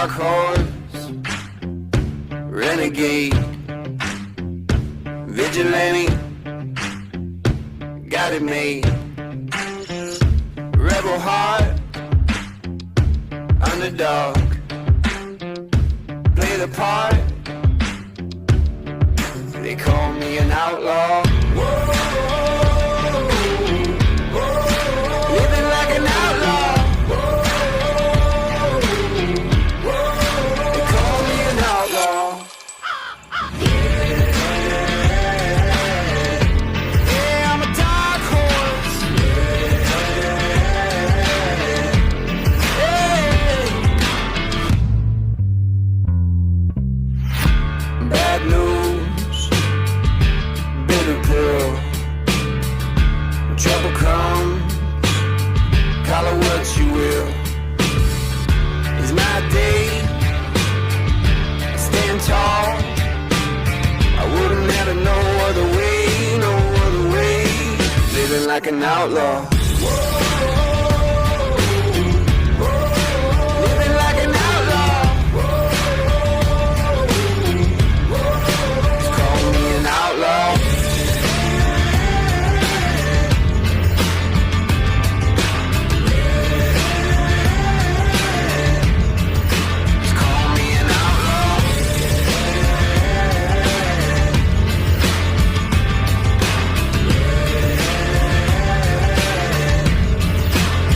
dark horse, renegade, vigilante, got it made. Rebel heart, underdog, play the part. They call me an outlaw. Whoa, whoa, living like an outlaw. They call me an outlaw. Yeah, I'm a dark horse. Bad news, bitter pill. When trouble comes, call it what you will. It's my day, I stand tall. I wouldn't have no other way, no other way. Living like an outlaw. Living like an outlaw. Just call me an outlaw. Just call me an outlaw.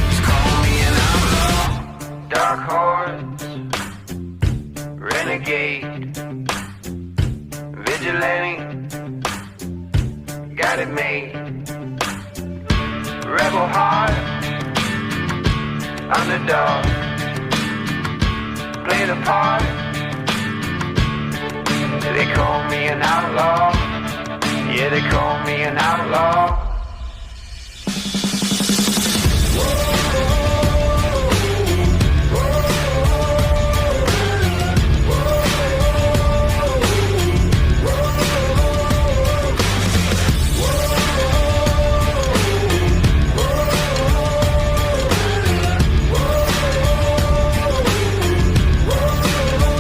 Just call me an outlaw. Dark horse, renegade, vigilante, got it made. Rebel heart, underdog, play the part. They call me an outlaw. Yeah, they call me an outlaw.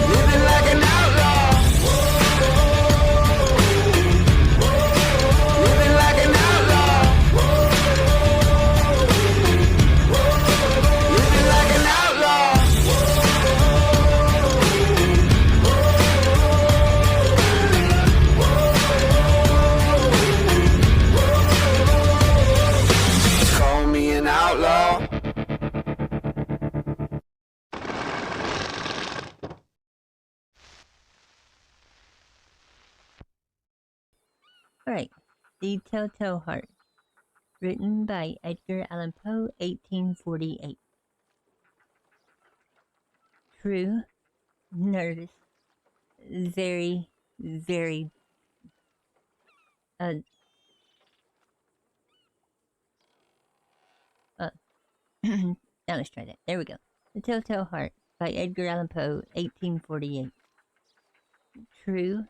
Living like an outlaw. Living like an outlaw. Living like an outlaw. Call me an outlaw. Alright, The Telltale Heart, written by Edgar Allan Poe, 1848. True, nervous, very, very, now let's try that. There we go. The Telltale Heart by Edgar Allan Poe, 1848. True,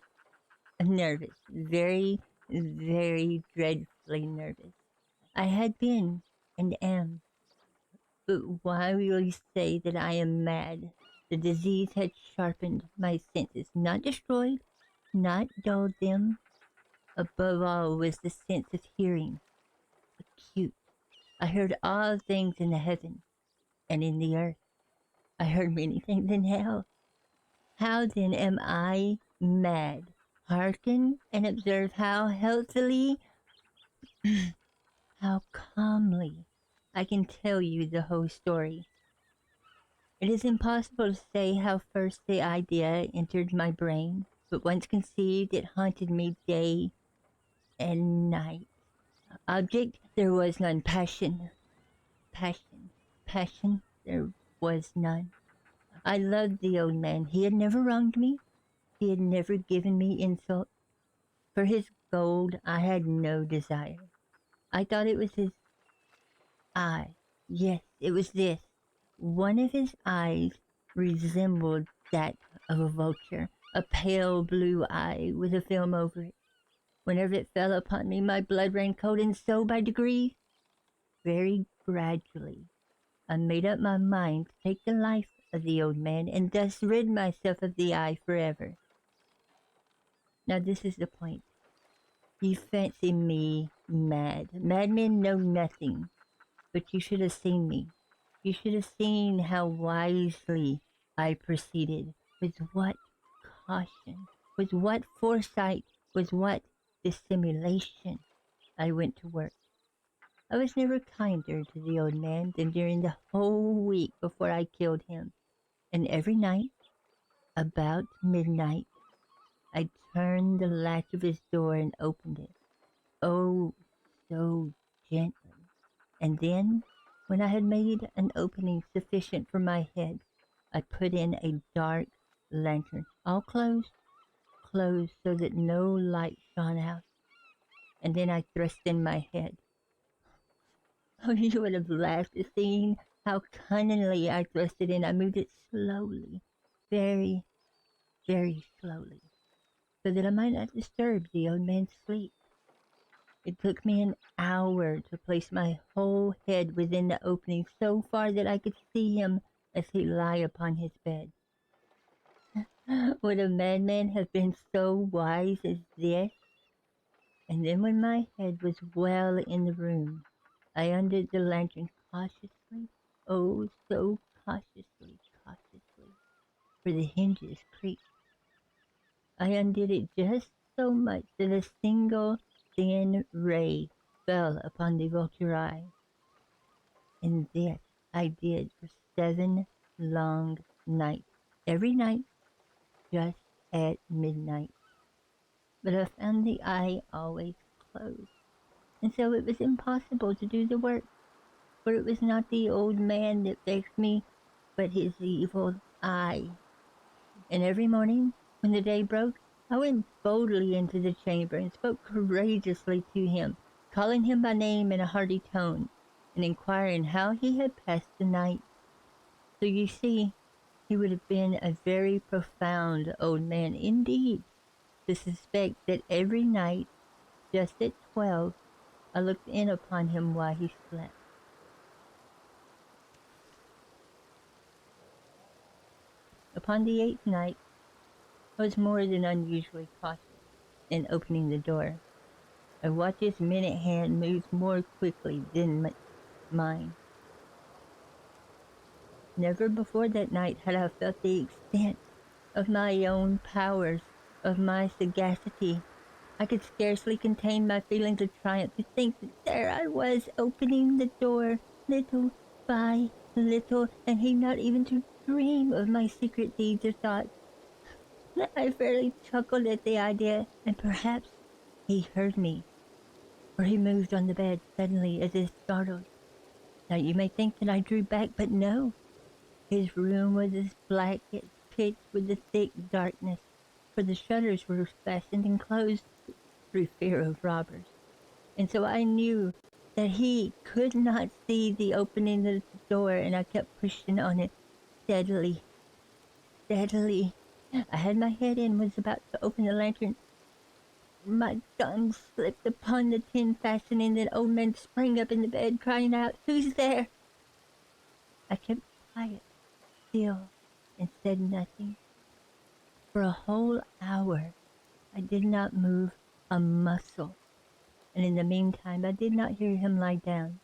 nervous, very, very dreadfully nervous. I had been and am. But why will you say that I am mad? The disease had sharpened my senses, not destroyed, not dulled them. Above all was the sense of hearing, acute. I heard all things in the heaven and in the earth. I heard many things in hell. How then am I mad? Hearken and observe how healthily, how calmly I can tell you the whole story. It is impossible to say how first the idea entered my brain, but once conceived, it haunted me day and night. Object, there was none. Passion, there was none. I loved the old man. He had never wronged me. He had never given me insult. For his gold, I had no desire. I thought it was his eye. Yes, it was this. One of his eyes resembled that of a vulture, a pale blue eye with a film over it. Whenever it fell upon me, my blood ran cold, and so by degrees, very gradually, I made up my mind to take the life of the old man, and thus rid myself of the eye forever. Now this is the point. You fancy me mad. Madmen know nothing, but you should have seen me. You should have seen how wisely I proceeded, with what caution, with what foresight, with what dissimulation I went to work. I was never kinder to the old man than during the whole week before I killed him, and every night, about midnight, I turned the latch of his door and opened it. Oh, so gently. And then, when I had made an opening sufficient for my head, I put in a dark lantern, all closed so that no light shone out. And then I thrust in my head. Oh, you would have laughed at seeing how cunningly I thrust it in. I moved it slowly, very, very slowly, so that I might not disturb the old man's sleep. It took me an hour to place my whole head within the opening so far that I could see him as he lay upon his bed. Would a madman have been so wise as this? And then when my head was well in the room, I undid the lantern cautiously, oh, so cautiously, for the hinges creaked. I undid it just so much that a single thin ray fell upon the vulture eye. And this I did for 7 long nights, every night, just at midnight. But I found the eye always closed, and so it was impossible to do the work, for it was not the old man that vexed me, but his evil eye. And every morning, when the day broke, I went boldly into the chamber and spoke courageously to him, calling him by name in a hearty tone, and inquiring how he had passed the night. So you see, he would have been a very profound old man indeed to suspect that every night, just at 12, I looked in upon him while he slept. Upon the 8th night, I was more than unusually cautious in opening the door. I watched his minute hand move more quickly than mine. Never before that night had I felt the extent of my own powers, of my sagacity. I could scarcely contain my feelings of triumph to think that there I was opening the door little by little, and he not even to dream of my secret deeds or thoughts. I fairly chuckled at the idea, and perhaps he heard me, for he moved on the bed suddenly as if startled. Now you may think that I drew back, but no. His room was as black as pitch with the thick darkness, for the shutters were fastened and closed through fear of robbers. And so I knew that he could not see the opening of the door, and I kept pushing on it steadily, steadily. I had my head in, was about to open the lantern. My tongue slipped upon the tin fastening, that old man sprang up in the bed, crying out, "Who's there?" I kept quiet, still, and said nothing. For a whole hour I did not move a muscle, and in the meantime I did not hear him lie down.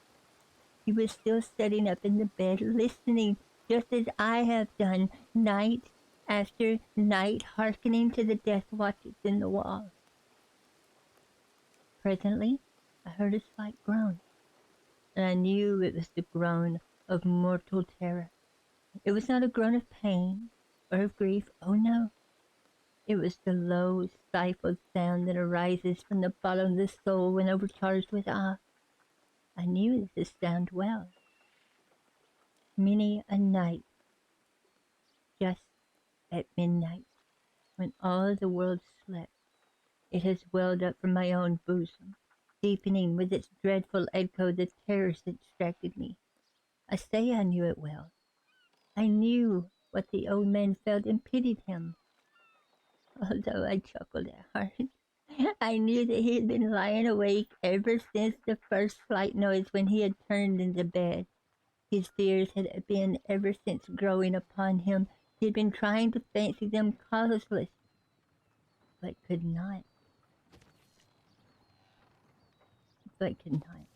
He was still sitting up in the bed, listening, just as I have done, night after night, hearkening to the death watches in the wall. Presently I heard a slight groan, and I knew it was the groan of mortal terror. It was not a groan of pain or of grief, oh no. It was the low, stifled sound that arises from the bottom of the soul when overcharged with awe. I knew this sound well. Many a night, just at midnight, when all the world slept, it has welled up from my own bosom, deepening with its dreadful echo the terrors that distracted me. I say I knew it well. I knew what the old man felt and pitied him, although I chuckled at heart. I knew that he had been lying awake ever since the first slight noise when he had turned into bed. His fears had been ever since growing upon him. He had been trying to fancy them causeless, but could not. But could not.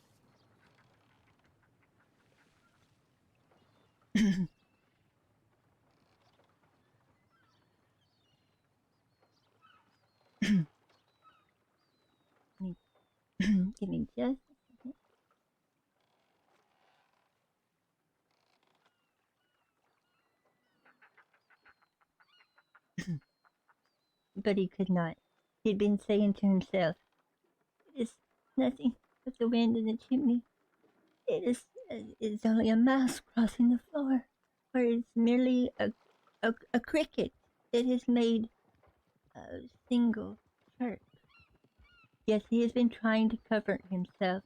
Give me just a second. But he could not. He had been saying to himself, "It is nothing but the wind in the chimney. It's only a mouse crossing the floor, or it's merely a cricket that has made a single chirp." Yes, he has been trying to comfort himself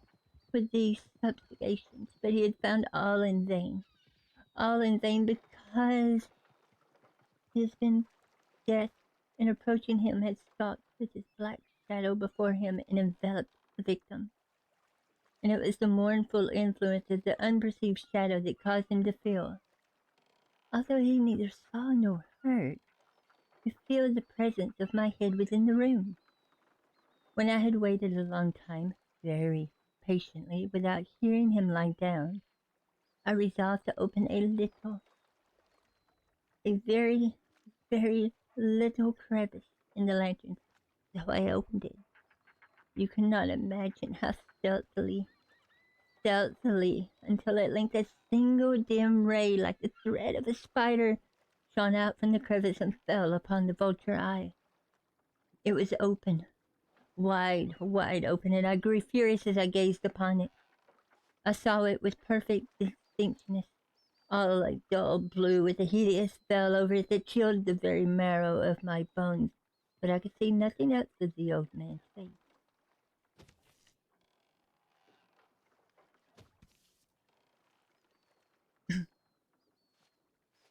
with these supplications, but he had found all in vain. All in vain, because his been death, and approaching him had stalked with his black shadow before him and enveloped the victim. And it was the mournful influence of the unperceived shadow that caused him to feel, although he neither saw nor heard, to feel the presence of my head within the room. When I had waited a long time, very patiently, without hearing him lie down, I resolved to open a very, very little crevice in the lantern. So I opened it. You cannot imagine how stealthily, until at length a single dim ray, like the thread of a spider, shone out from the crevice and fell upon the vulture eye. It was open, wide, wide open, and I grew furious as I gazed upon it. I saw it with perfect distinctness, all like dull blue, with a hideous spell over it that chilled the very marrow of my bones, but I could see nothing else of the old man's face.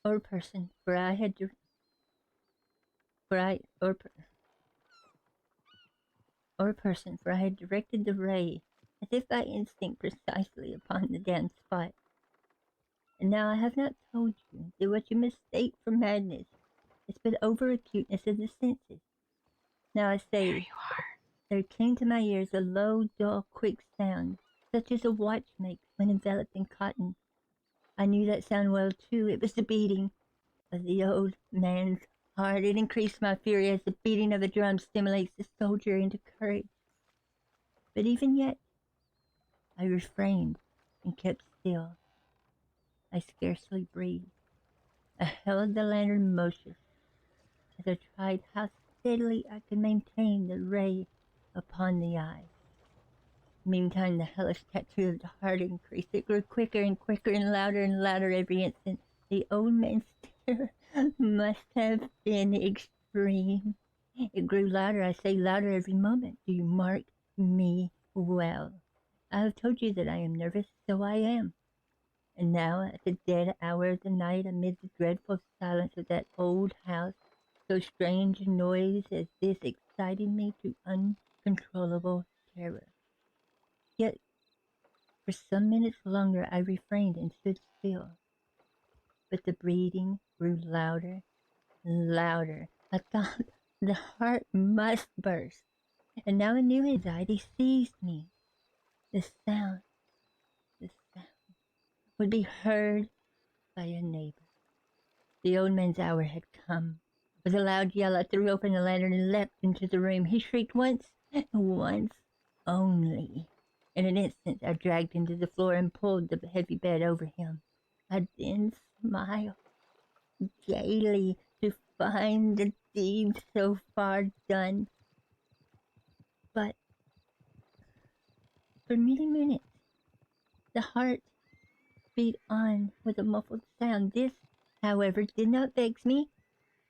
Or person, for I had for I or person, for I had directed the ray, as if by instinct, precisely upon the damned spot. And now I have not told you that what you mistake for madness is but over acuteness of the senses. Now I say, there came to my ears a low, dull, quick sound, such as a watch makes when enveloped in cotton. I knew that sound well, too. It was the beating of the old man's heart. It increased my fury as the beating of a drum stimulates the soldier into courage. But even yet, I refrained and kept still. I scarcely breathed. I held the lantern motionless as I tried how steadily I could maintain the ray upon the eye. Meantime, the hellish tattoo of the heart increased. It grew quicker and quicker and louder every instant. The old man's terror must have been extreme. It grew louder, I say louder every moment. Do you mark me well? I have told you that I am nervous, so I am. And now, at the dead hour of the night, amid the dreadful silence of that old house, so strange a noise as this excited me to uncontrollable terror. Yet, for some minutes longer, I refrained and stood still. But the breathing grew louder and louder. I thought the heart must burst. And now a new anxiety seized me. The sound, the sound would be heard by a neighbor. The old man's hour had come. With a loud yell, I threw open the lantern and leapt into the room. He shrieked once only. In an instant, I dragged him to the floor and pulled the heavy bed over him. I then smiled gaily to find the deed so far done. But for many minutes, the heart beat on with a muffled sound. This, however, did not vex me.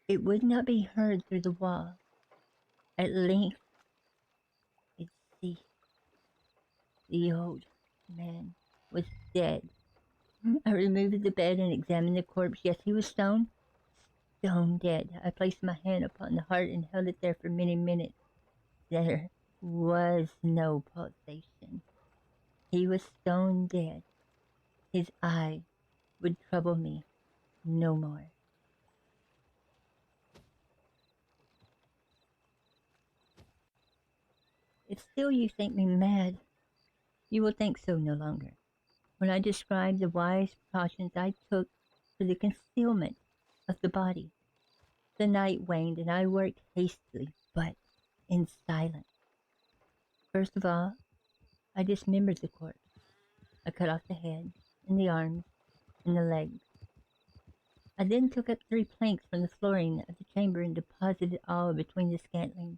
It would not be heard through the wall. At length, it ceased. The old man was dead. I removed the bed and examined the corpse. Yes, he was stone dead. I placed my hand upon the heart and held it there for many minutes. There was no pulsation. He was stone dead. His eye would trouble me no more. If still you think me mad, you will think so no longer. When I describe the wise precautions I took for the concealment of the body, the night waned and I worked hastily, but in silence. First of all, I dismembered the corpse. I cut off the head, and the arms, and the legs. I then took up 3 planks from the flooring of the chamber and deposited all between the scantlings.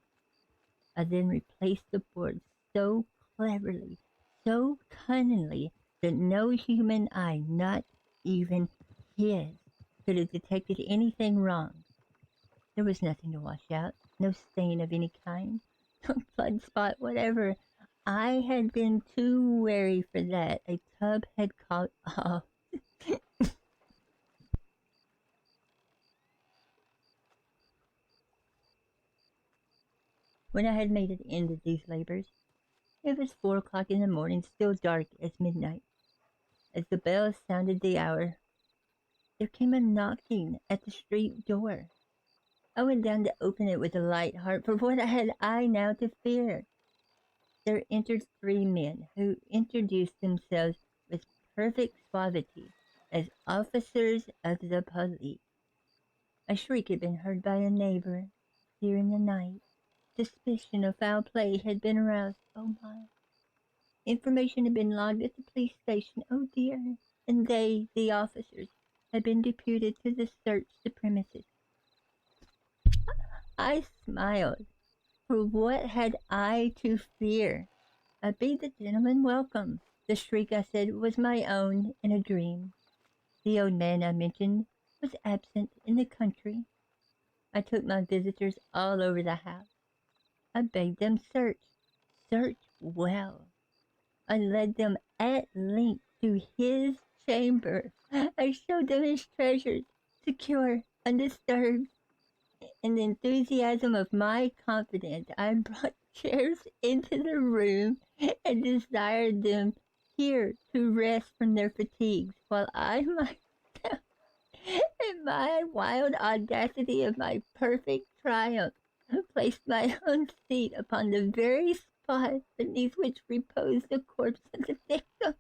I then replaced the boards so cleverly, so cunningly, that no human eye, not even his, could have detected anything wrong. There was nothing to wash out, no stain of any kind, no blood spot whatever. I had been too wary for that. A tub had caught all. When I had made an end of these labors, it was 4 o'clock in the morning, still dark as midnight. As the bell sounded the hour, there came a knocking at the street door. I went down to open it with a light heart, for what had I now to fear? There entered 3 men, who introduced themselves with perfect suavity as officers of the police. A shriek had been heard by a neighbor during the night. Suspicion of foul play had been aroused. Oh my. Information had been logged at the police station. Oh dear. And they, the officers, had been deputed to search the premises. I smiled, for what had I to fear? I bade the gentleman welcome. The shriek, I said, was my own in a dream. The old man I mentioned was absent in the country. I took my visitors all over the house. I bade them search well. I led them at length to his chamber. I showed them his treasures, secure, undisturbed. In the enthusiasm of my confidence, I brought chairs into the room and desired them here to rest from their fatigues, while I myself, in my wild audacity of my perfect triumph, placed my own seat upon the very spot beneath which reposed the corpse of the victim.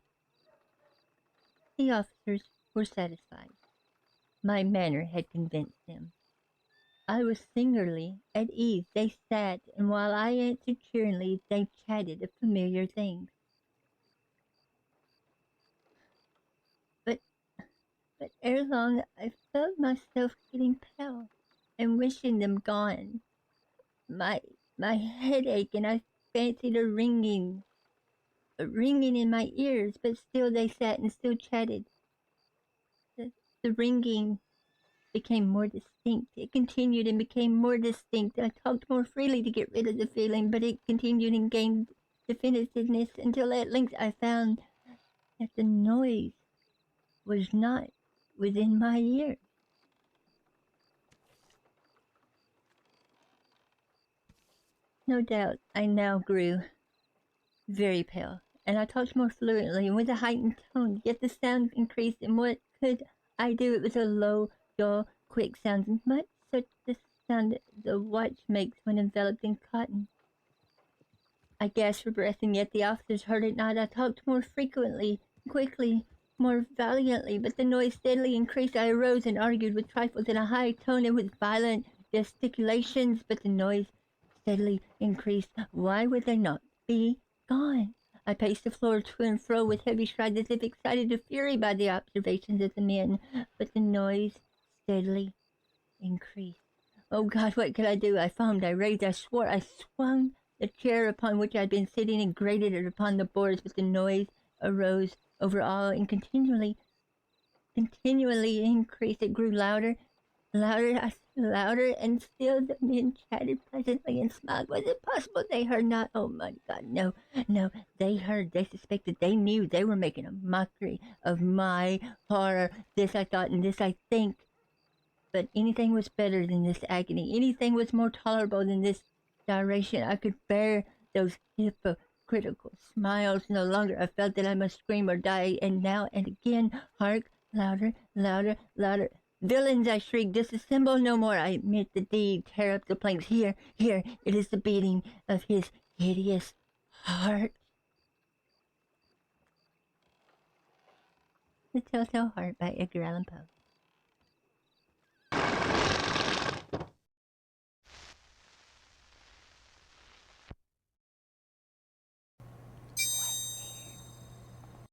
The officers were satisfied. My manner had convinced them. I was singularly at ease. They sat, and while I answered cheerily, they chatted of familiar things. But, but ere long, I felt myself getting pale and wishing them gone. My my head ached, and I fancied a ringing in my ears. But still they sat and still chatted. The, the ringing became more distinct. It continued and became more distinct. I talked more freely to get rid of the feeling, but it continued and gained definitiveness until at length I found that the noise was not within my ear. No doubt I now grew very pale, and I talked more fluently and with a heightened tone, yet the sound increased, and what could I do? It was a low, dull, quick sound, much such the sound the watch makes when enveloped in cotton. I gasped for breath, and yet the officers heard it not. I talked more frequently, quickly, more valiantly, but the noise steadily increased. I arose and argued with trifles in a high tone and with violent gesticulations, but the noise steadily increased. Why would they not be gone? I paced the floor to and fro with heavy strides as if excited to fury by the observations of the men, but the noise steadily increased. Oh God, what could I do? I foamed, I raved, I swore, I swung the chair upon which I had been sitting and grated it upon the boards, but the noise arose over all and continually increased. It grew louder, louder, and still the men chatted pleasantly and smiled. Was it possible they heard not? Oh my God, no, no, they heard, they suspected, they knew, they were making a mockery of my horror. This I thought, and this I think. But anything was better than this agony. Anything was more tolerable than this gyration. I could bear those hypocritical smiles no longer. I felt that I must scream or die, and now and again, hark, Louder, louder, louder. Villains, I shriek, disassemble no more. I admit the deed, tear up the planks. Here, here, it is the beating of his hideous heart. The Telltale Heart by Edgar Allan Poe.